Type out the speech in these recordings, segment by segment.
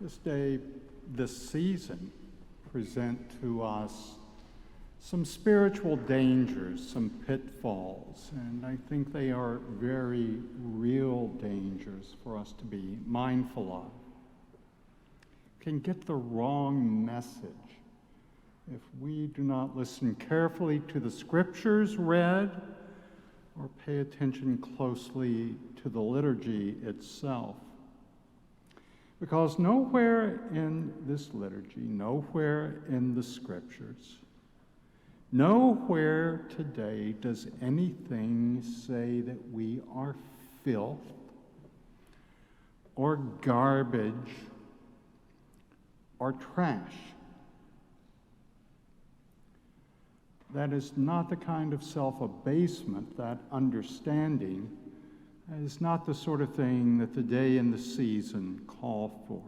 This day, this season, present to us some spiritual dangers, some pitfalls, and I think they are very real dangers for us to be mindful of. Can get the wrong message if we do not listen carefully to the scriptures read or pay attention closely to the liturgy itself. Because nowhere in this liturgy, nowhere in the scriptures, nowhere today does anything say that we are filth or garbage or trash. That is not the kind of self-abasement, that understanding is not the sort of thing that the day and the season call for.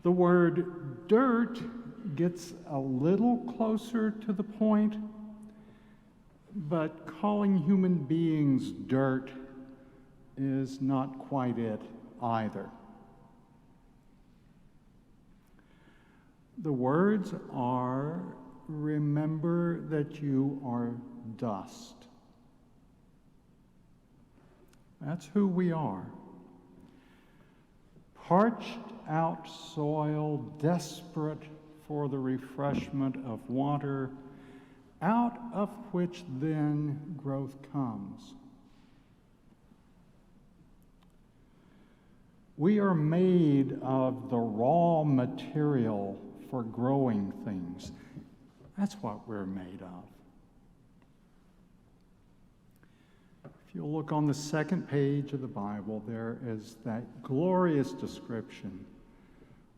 The word dirt gets a little closer to the point, but calling human beings dirt is not quite it either. The words are, remember that you are dust. That's who we are. Parched out soil, desperate for the refreshment of water, out of which then growth comes. We are made of the raw material for growing things. That's what we're made of. If you look on the second page of the Bible, there is that glorious description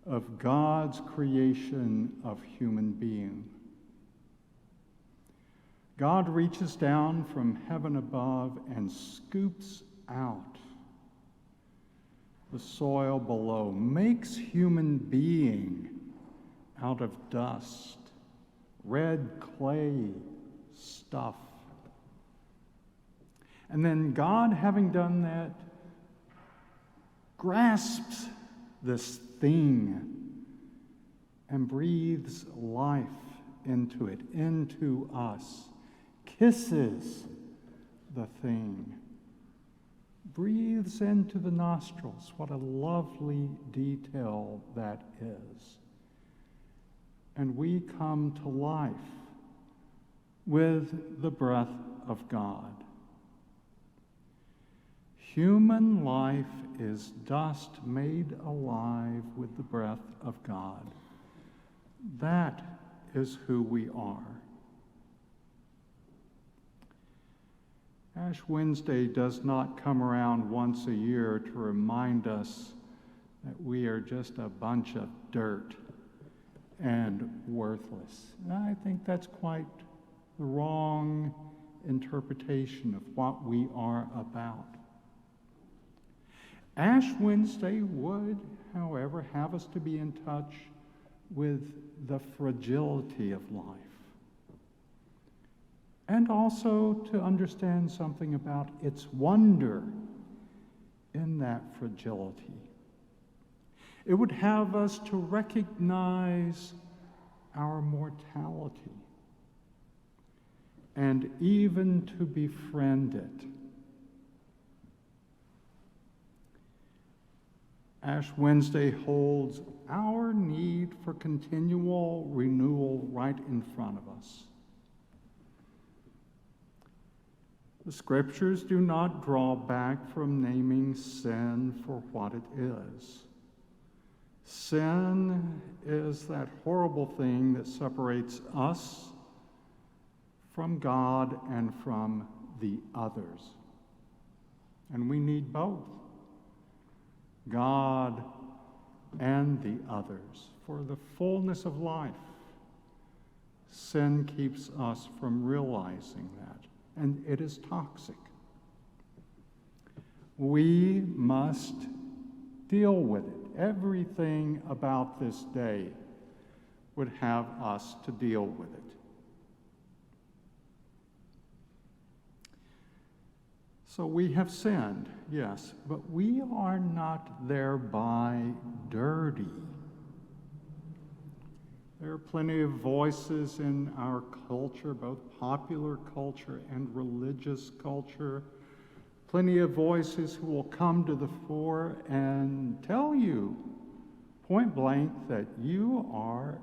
of God's creation of human being. God reaches down from heaven above and scoops out the soil below, makes human being out of dust, red clay stuff. And then God, having done that, grasps this thing and breathes life into it, into us, kisses the thing, breathes into the nostrils. What a lovely detail that is. And we come to life with the breath of God. Human life is dust made alive with the breath of God. That is who we are. Ash Wednesday does not come around once a year to remind us that we are just a bunch of dirt and worthless. And I think that's quite the wrong interpretation of what we are about. Ash Wednesday would, however, have us to be in touch with the fragility of life, and also to understand something about its wonder in that fragility. It would have us to recognize our mortality and even to befriend it. Ash Wednesday holds our need for continual renewal right in front of us. The scriptures do not draw back from naming sin for what it is. Sin is that horrible thing that separates us from God and from the others. And we need both, God and the others, for the fullness of life. Sin keeps us from realizing that, and it is toxic. We must deal with it. Everything about this day would have us to deal with it. So we have sinned, yes, but we are not thereby dirty. There are plenty of voices in our culture, both popular culture and religious culture, plenty of voices who will come to the fore and tell you point blank that you are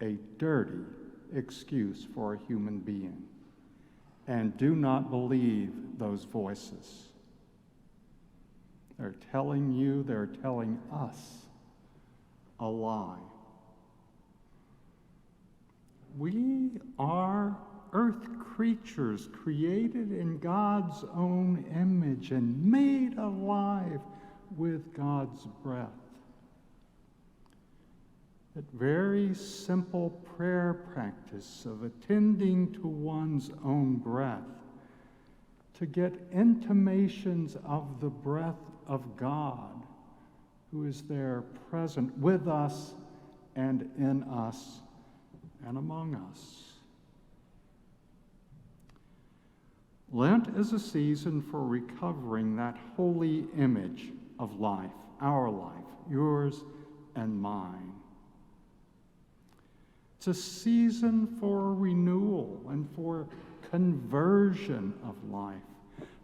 a dirty excuse for a human being. And do not believe those voices. They're telling you, they're telling us a lie. We are earth creatures created in God's own image and made alive with God's breath. That very simple prayer practice of attending to one's own breath, to get intimations of the breath of God, who is there present with us and in us and among us. Lent is a season for recovering that holy image of life, our life, yours and mine. It's a season for renewal and for conversion of life,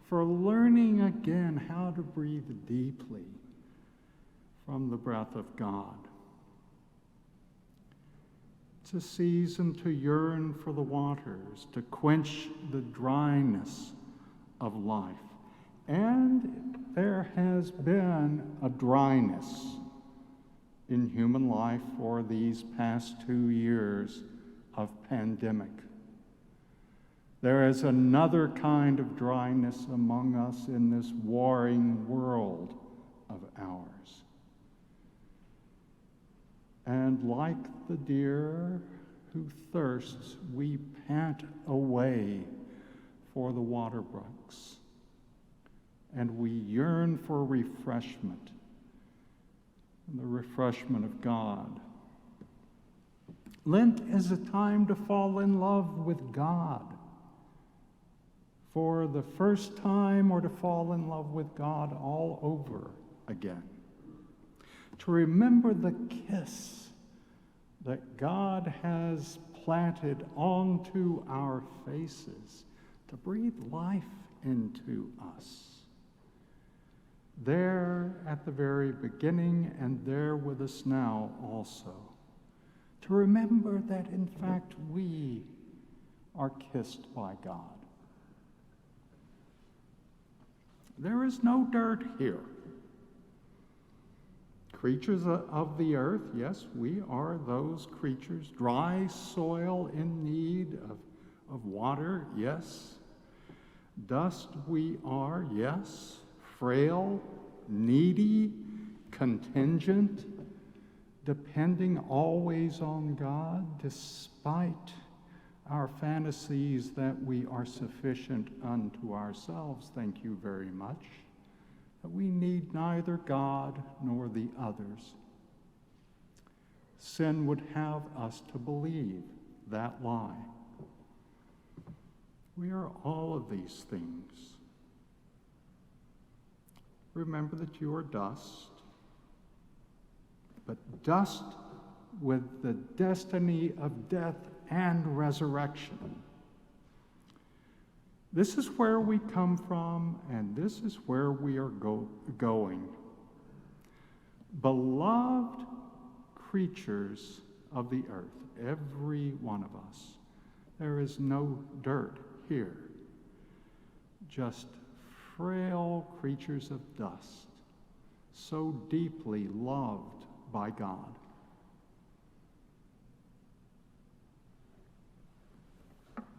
for learning again how to breathe deeply from the breath of God. It's a season to yearn for the waters, to quench the dryness of life. And there has been a dryness in human life for these past 2 years of pandemic. There is another kind of dryness among us in this warring world of ours. And like the deer who thirsts, we pant away for the water brooks, and we yearn for refreshment, the refreshment of God. Lent is a time to fall in love with God for the first time, or to fall in love with God all over again. To remember the kiss that God has planted onto our faces, to breathe life into us. There at the very beginning and there with us now also. To remember that in fact we are kissed by God. There is no dirt here. Creatures of the earth, yes, we are those creatures. Dry soil in need of water, yes. Dust we are, yes. Frail, needy, contingent, depending always on God, despite our fantasies that we are sufficient unto ourselves, thank you very much, that we need neither God nor the others. Sin would have us to believe that lie. We are all of these things. Remember that you are dust, but dust with the destiny of death and resurrection. This is where we come from, and this is where we are going. Beloved creatures of the earth, every one of us, there is no dirt here, just frail creatures of dust, so deeply loved by God.